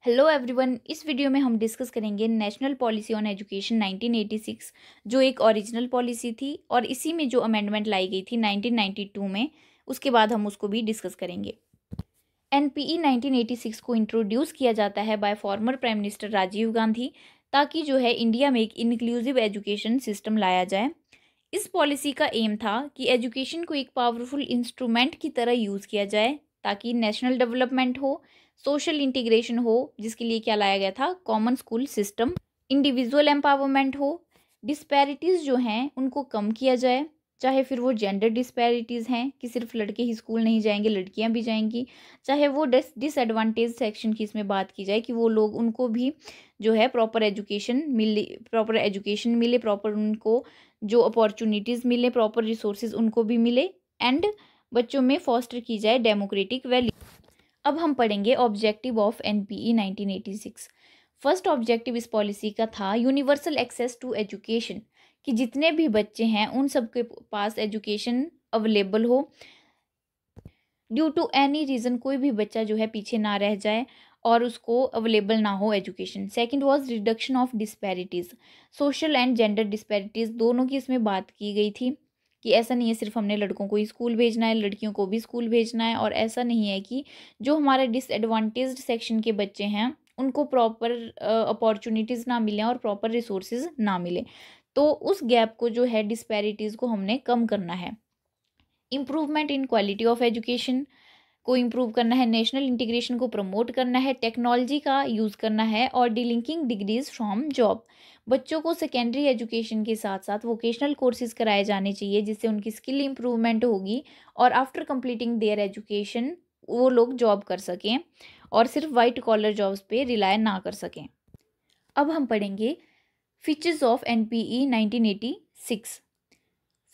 Hello everyone, इस video में हम डिस्कस करेंगे नेशनल पॉलिसी ऑन एजुकेशन 1986 जो एक ओरिजिनल पॉलिसी थी और इसी में जो अमेंडमेंट लाई गई थी 1992 में। उसके बाद हम उसको भी डिस्कस करेंगे। एनपीई 1986 को इंट्रोड्यूस किया जाता है by former prime minister Rajiv Gandhi ताकि जो है इंडिया में एक इंक्लूसिव एजुकेशन सिस्टम लाया जाए। इस पॉलिसी का एम था कि एजुकेशन को एक पावरफुल इंस्ट्रूमेंट की तरह यूज़ किया जाए ताकि नेशनल डेवलपमेंट हो, सोशल इंटीग्रेशन हो, जिसके लिए क्या लाया गया था, common school system, individual empowerment हो, डिस्पैरिटीज़ जो हैं उनको कम किया जाए, चाहे फिर वो जेंडर डिस्पैरिटीज़ हैं कि सिर्फ लड़के ही स्कूल नहीं जाएंगे, लड़कियां भी जाएंगी, चाहे वो डिसएडवांटेज सेक्शन की इसमें बात की जाए कि वो लोग, उनको भी जो है प्रॉपर एजुकेशन मिले, प्रॉपर उनको जो अपॉर्चुनिटीज़ मिले, प्रॉपर रिसोर्सेज उनको भी मिले एंड बच्चों में फॉस्टर की जाए डेमोक्रेटिक वैल्यू। अब हम पढ़ेंगे objective of NPE 1986। First objective इस पॉलिसी का था यूनिवर्सल एक्सेस टू एजुकेशन, कि जितने भी बच्चे हैं उन सबके पास एजुकेशन अवेलेबल हो, ड्यू टू एनी रीज़न कोई भी बच्चा जो है पीछे ना रह जाए और उसको अवेलेबल ना हो education. Second was reduction of disparities, social and gender disparities दोनों की इसमें बात की गई थी कि ऐसा नहीं है सिर्फ हमने लड़कों को ही स्कूल भेजना है, लड़कियों को भी स्कूल भेजना है, और ऐसा नहीं है कि जो हमारे डिसएडवांटेज्ड सेक्शन के बच्चे हैं उनको प्रॉपर अपॉर्चुनिटीज़ ना मिलें और प्रॉपर रिसोर्सेज ना मिले। तो उस गैप को जो है, डिस्पैरिटीज़ को हमने कम करना है। Improvement in quality of education को इम्प्रूव करना है, नेशनल इंटीग्रेशन को प्रमोट करना है, टेक्नोलॉजी का यूज़ करना है और डिलिंकिंग डिग्रीज फ्रॉम जॉब। बच्चों को सेकेंडरी एजुकेशन के साथ साथ वोकेशनल कोर्सेज कराए जाने चाहिए जिससे उनकी स्किल इम्प्रूवमेंट होगी और आफ्टर कंप्लीटिंग देयर एजुकेशन वो लोग जॉब कर सकें और सिर्फ वाइट कॉलर जॉब्स पे रिलाय ना कर सकें। अब हम पढ़ेंगे features of NPE 1986।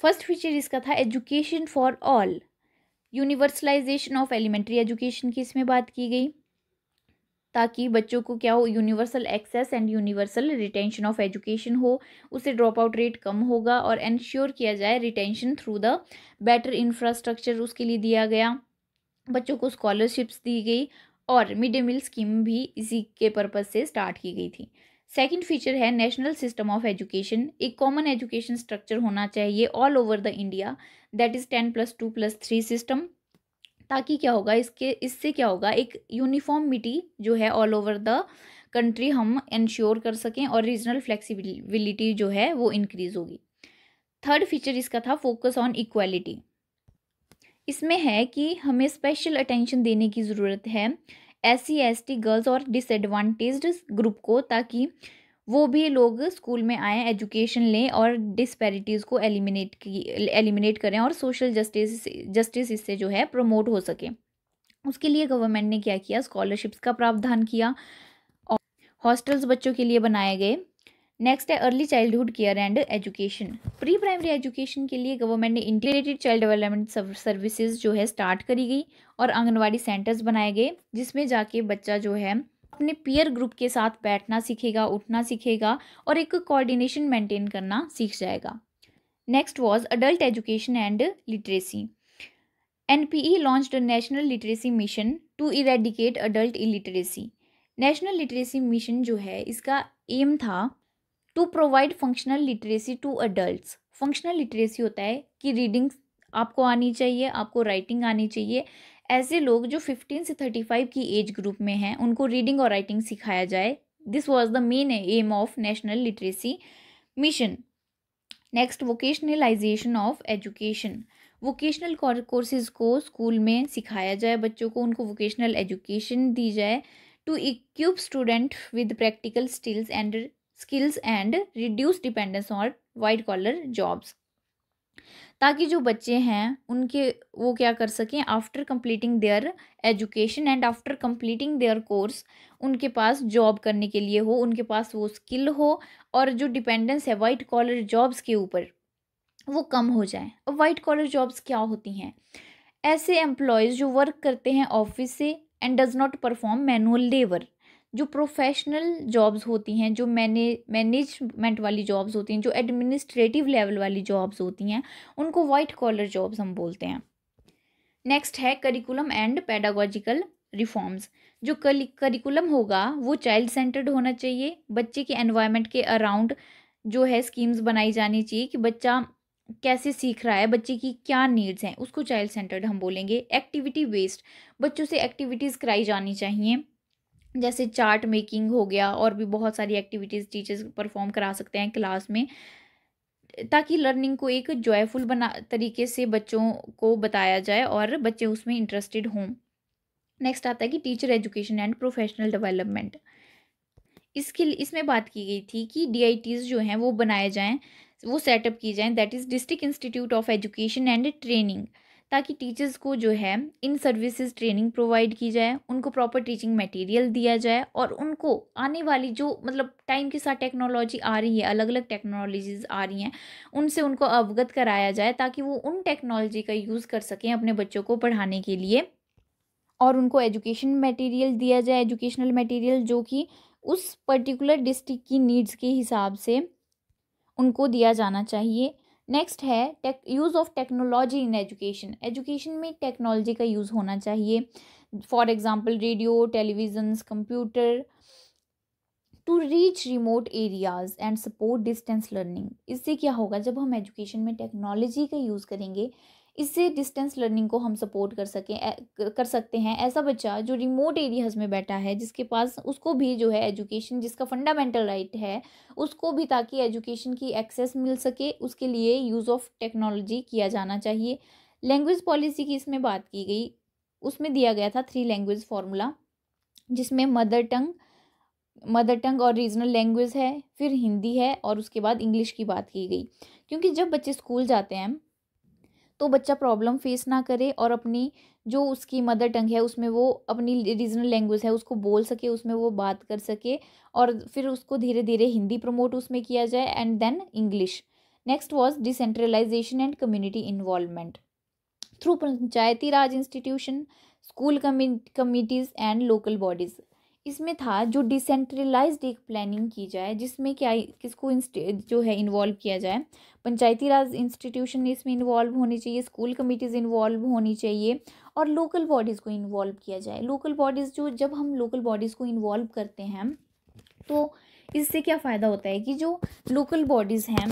First feature इसका था education for all, universalisation of elementary education की इसमें बात की गई ताकि बच्चों को क्या हो, universal access and universal retention of education हो, उससे ड्रॉप आउट रेट कम होगा और एंश्योर किया जाए retention through the better infrastructure उसके लिए दिया गया। बच्चों को स्कॉलरशिप्स दी गई और मिड डे मील स्कीम भी इसी के पर्पज़ से स्टार्ट की गई थी। सेकंड फीचर है नेशनल सिस्टम ऑफ एजुकेशन, एक कॉमन एजुकेशन स्ट्रक्चर होना चाहिए all over the India, that is 10+2+3 system, ताकि क्या होगा, इससे क्या होगा, एक यूनिफॉर्मिटी जो है ऑल ओवर द कंट्री हम इंश्योर कर सकें और रीजनल फ्लेक्सिबिलिटी जो है वो इंक्रीज होगी। थर्ड फीचर इसका था फोकस ऑन इक्वालिटी, इसमें है कि हमें स्पेशल अटेंशन देने की ज़रूरत है SC ST गर्ल्स और डिसएडवांटेज्ड ग्रुप को, ताकि वो भी लोग स्कूल में आएँ, एजुकेशन लें और डिस्पैरिटीज़ को एलिमिनेट करें और सोशल जस्टिस इससे जो है प्रमोट हो सके। उसके लिए गवर्नमेंट ने क्या किया, स्कॉलरशिप्स का प्रावधान किया और हॉस्टल्स बच्चों के लिए बनाए गए। नेक्स्ट है early childhood care and education, pre primary education के लिए गवर्नमेंट ने इंटीग्रेटेड चाइल्ड डेवलपमेंट सर्विसेज जो है स्टार्ट करी गई और आंगनवाड़ी सेंटर्स बनाए गए जिसमें जाके बच्चा जो है अपने पीयर ग्रुप के साथ बैठना सीखेगा, उठना सीखेगा और एक कोऑर्डिनेशन मेंटेन करना सीख जाएगा। Next was adult education and literacy, NPE launched national literacy mission to eradicate adult illiteracy. National literacy mission जो है इसका एम था to provide functional literacy to adults. Functional literacy होता है कि रीडिंग आपको आनी चाहिए, आपको राइटिंग आनी चाहिए। ऐसे लोग जो 15 से 35 की एज ग्रुप में हैं उनको रीडिंग और राइटिंग सिखाया जाए। This was the main M of national literacy mission. Next vocationalisation of education, vocational courses को स्कूल में सिखाया जाए, बच्चों को उनको वोकेशनल एजुकेशन दी जाए to equip student with practical skills and reduce dependence on white collar jobs, ताकि जो बच्चे हैं उनके वो क्या कर सकें, after completing their education and after completing their course उनके पास जॉब करने के लिए हो, उनके पास वो स्किल हो और जो डिपेंडेंस है वाइट कॉलर जॉब्स के ऊपर वो कम हो जाए। अब वाइट कॉलर जॉब्स क्या होती हैं, ऐसे एम्प्लॉयज़ जो वर्क करते हैं ऑफिस से and does not perform manual labour, जो प्रोफेशनल जॉब्स होती हैं, जो मैनेजमेंट वाली जॉब्स होती हैं, जो एडमिनिस्ट्रेटिव लेवल वाली जॉब्स होती हैं, उनको वाइट कॉलर जॉब्स हम बोलते हैं। नेक्स्ट है करिकुलम एंड पेडागोजिकल रिफॉर्म्स, जो करिकुलम होगा वो चाइल्ड सेंटर्ड होना चाहिए। बच्चे के एनवायरनमेंट के अराउंड जो है स्कीम्स बनाई जानी चाहिए कि बच्चा कैसे सीख रहा है, बच्चे की क्या नीड्स हैं, उसको चाइल्ड सेंटर्ड हम बोलेंगे। एक्टिविटी बेस्ड, बच्चों से एक्टिविटीज़ कराई जानी चाहिए, जैसे चार्ट मेकिंग हो गया, और भी बहुत सारी एक्टिविटीज़ टीचर्स परफॉर्म करा सकते हैं क्लास में, ताकि लर्निंग को एक जॉयफुल बना तरीके से बच्चों को बताया जाए और बच्चे उसमें इंटरेस्टेड हों। नेक्स्ट आता है कि teacher education and professional development. इसमें बात की गई थी कि DITs जो हैं वो बनाए जाएं, वो सेटअप की जाएं, that is district institute of education and training, ताकि टीचर्स को जो है इन सर्विसेज ट्रेनिंग प्रोवाइड की जाए, उनको प्रॉपर टीचिंग मटेरियल दिया जाए, और उनको आने वाली जो मतलब टाइम के साथ टेक्नोलॉजी आ रही है, अलग अलग टेक्नोलॉजीज आ रही हैं, उनसे उनको अवगत कराया जाए, ताकि वो उन टेक्नोलॉजी का यूज़ कर सकें अपने बच्चों को पढ़ाने के लिए। और उनको एजुकेशन मटेरियल दिया जाए, एजुकेशनल मटेरियल जो कि उस पर्टिकुलर डिस्ट्रिक्ट की नीड्स के हिसाब से उनको दिया जाना चाहिए। नेक्स्ट है use of technology in education. Education में टेक्नोलॉजी का यूज़ होना चाहिए, for example radio, televisions, computer, to reach remote areas and support distance learning. इससे क्या होगा, जब हम एजुकेशन में टेक्नोलॉजी का यूज़ करेंगे, इससे डिस्टेंस लर्निंग को हम सपोर्ट कर सकते हैं। ऐसा बच्चा जो रिमोट एरियाज में बैठा है, जिसके पास, उसको भी जो है एजुकेशन, जिसका फंडामेंटल राइट है, उसको भी ताकि एजुकेशन की एक्सेस मिल सके, उसके लिए यूज़ ऑफ टेक्नोलॉजी किया जाना चाहिए। लैंग्वेज पॉलिसी की इसमें बात की गई, उसमें दिया गया था 3 लैंग्वेज फार्मूला, जिसमें मदर टंग और रीजनल लैंग्वेज है, फिर हिंदी है, और उसके बाद इंग्लिश की बात की गई। क्योंकि जब बच्चे स्कूल जाते हैं तो बच्चा प्रॉब्लम फेस ना करे, और अपनी जो उसकी मदर टंग है उसमें वो अपनी रीजनल लैंग्वेज है उसको बोल सके, उसमें वो बात कर सके, और फिर उसको धीरे धीरे हिंदी प्रमोट उसमें किया जाए, and then English. Next was decentralisation and community involvement through Panchayati Raj institution, school committees and local bodies. इसमें था जो डिसेंट्रलाइज्ड एक प्लानिंग की जाए, जिसमें क्या किसको जो है इन्वॉल्व किया जाए, पंचायती राज इंस्टीट्यूशन इसमें इन्वॉल्व होनी चाहिए, स्कूल कमिटीज़ इन्वॉल्व होनी चाहिए, और लोकल बॉडीज़ को इन्वॉल्व किया जाए। लोकल बॉडीज़ जब हम लोकल बॉडीज़ को इन्वॉल्व करते हैं तो इससे क्या फ़ायदा होता है कि जो लोकल बॉडीज़ हैं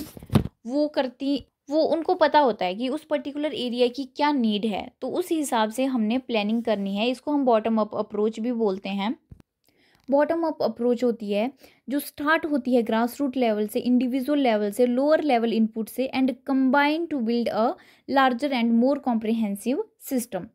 वो उनको पता होता है कि उस पर्टिकुलर एरिया की क्या नीड है, तो उस हिसाब से हमने प्लानिंग करनी है। इसको हम बॉटम अप अप्रोच भी बोलते हैं। बॉटम अप अप्रोच होती है जो स्टार्ट होती है ग्रास रूट लेवल से, इंडिविजुअल लेवल से, लोअर लेवल इनपुट से, and combine to build a larger and more comprehensive system.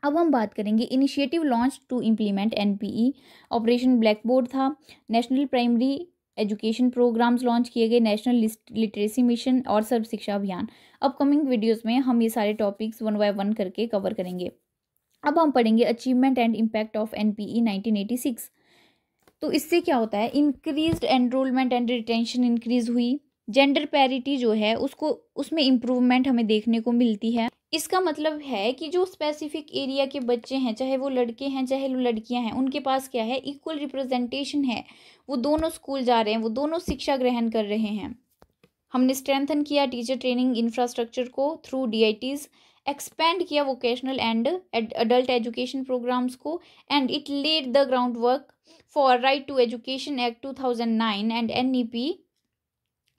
अब हम बात करेंगे initiative launch to implement NPE। Operation black board था, national primary education programmes launch किए गए, नेशनल लिटरेसी मिशन और सर्व शिक्षा अभियान। अपकमिंग वीडियोस में हम ये सारे टॉपिक्स 1 बाय 1 करके कवर करेंगे। अब हम पढ़ेंगे achievement and impact of NPE 1986। तो इससे क्या होता है, increased enrolment and retention increase हुई, जेंडर पैरिटी जो है उसमें इम्प्रूवमेंट हमें देखने को मिलती है। इसका मतलब है कि जो स्पेसिफिक एरिया के बच्चे हैं, चाहे वो लड़के हैं चाहे वो लड़कियां हैं, उनके पास क्या है, इक्वल रिप्रेजेंटेशन है। वो दोनों स्कूल जा रहे हैं, वो दोनों शिक्षा ग्रहण कर रहे हैं। हमने स्ट्रेंथन किया टीचर ट्रेनिंग इंफ्रास्ट्रक्चर को थ्रू DITs, एक्सपेंड किया vocational and adult education programmes को, and it led the ground work for right to education act 2009 and NEP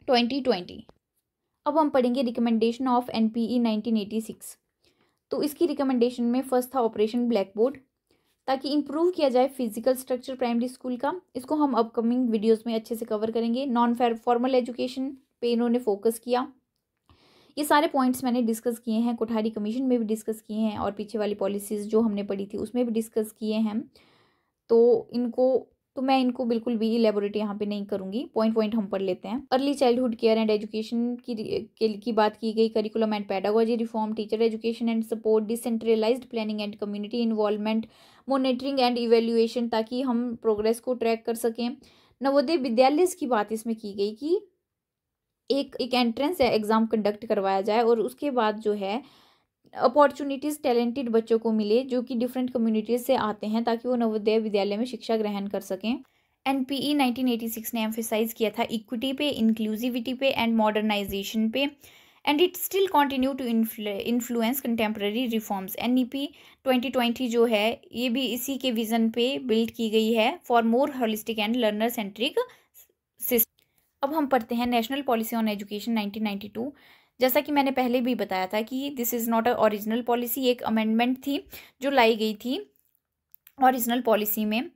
2020। अब हम पढ़ेंगे रिकमेंडेशन ऑफ NPE 1986। तो इसकी रिकमेंडेशन में फर्स्ट था ऑपरेशन ब्लैक बोर्ड, ताकि इम्प्रूव किया जाए फिजिकल स्ट्रक्चर प्राइमरी स्कूल का। इसको हम अपकमिंग वीडियोस में अच्छे से कवर करेंगे। नॉन फॉर्मल एजुकेशन पे इन्होंने फोकस किया। ये सारे पॉइंट्स मैंने डिस्कस किए हैं, कोठारी कमीशन में भी डिस्कस किए हैं, और पीछे वाली पॉलिसीज़ जो हमने पढ़ी थी उसमें भी डिस्कस किए हैं। तो मैं इनको बिल्कुल भी इलेबोरेट यहाँ पे नहीं करूँगी, पॉइंट हम पढ़ लेते हैं। Early childhood care and education की बात की गई, curriculum and pedagogy reform, teacher education and support, decentralised planning and community involvement, monitoring and evaluation, ताकि हम प्रोग्रेस को ट्रैक कर सकें। नवोदय विद्यालय की बात इसमें की गई कि एक एंट्रेंस एग्ज़ाम कंडक्ट करवाया जाए, और उसके बाद जो है अपॉर्चुनिटीज़ टैलेंटेड बच्चों को मिले जो कि डिफरेंट कम्युनिटीज़ से आते हैं, ताकि वो नवोदय विद्यालय में शिक्षा ग्रहण कर सकें। NPE 1986 ने एम्फेसाइज किया था इक्विटी पे, इंक्लूसिविटी पे एंड मॉडर्नाइजेशन पे, and it still continue to influence contemporary reforms. NEP 2020 जो है ये भी इसी के विजन पे बिल्ड की गई है, for more holistic and learner centric system. अब हम पढ़ते हैं नेशनल पॉलिसी ऑन एजुकेशन 1992। जैसा कि मैंने पहले भी बताया था कि this is not a original policy, एक अमेंडमेंट थी जो लाई गई थी ओरिजिनल पॉलिसी में।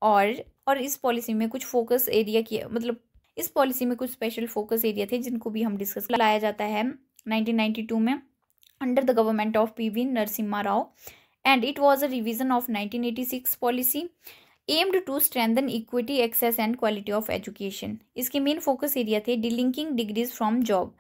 और इस पॉलिसी में कुछ फोकस एरिया की, मतलब इस पॉलिसी में कुछ स्पेशल फोकस एरिया थे जिनको भी हम डिस्कस लाया जाता है 1992 में under the government of PV Narasimha Rao. And it was a revision of 1986 policy aimed to strengthen equity, access and quality of education. इसके मेन फोकस एरिया थे डिलिंकिंग डिग्रीज फ्रॉम जॉब,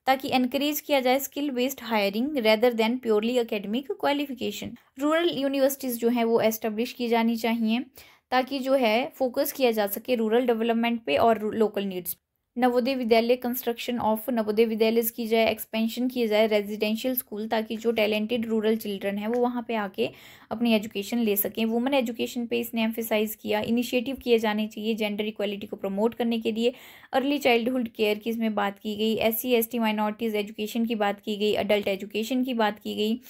ताकि एनकरेज किया जाए skill based hiring rather than purely academic qualification. Rural universities जो हैं वो establish की जानी चाहिए ताकि जो है फोकस किया जा सके रूरल डेवलपमेंट पे और local needs. Navodaya Vidyalaya, construction of Navodaya Vidyalaya की जाए, एक्सपेंशन किया जाए रेजिडेंशियल स्कूल, ताकि जो टैलेंटेड रूरल चिल्ड्रन है वो वहाँ पे आके अपनी एजुकेशन ले सकें। वुमेन एजुकेशन पे इसने एम्फेसाइज किया। इनिशिएटिव किए जाने चाहिए जेंडर इक्वालिटी को प्रमोट करने के लिए। अर्ली चाइल्डहुड केयर की इसमें बात की गई। SC ST माइनॉरिटीज़ एजुकेशन की बात की गई। अडल्ट एजुकेशन की बात की गई।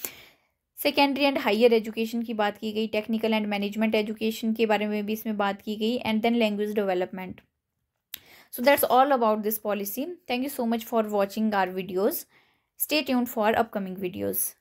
सेकेंडरी एंड हायर एजुकेशन की बात की गई। टेक्निकल एंड मैनेजमेंट एजुकेशन के बारे में भी इसमें बात की गई। And then language development. So that's all about this policy. Thank you so much for watching our videos. Stay tuned for upcoming videos.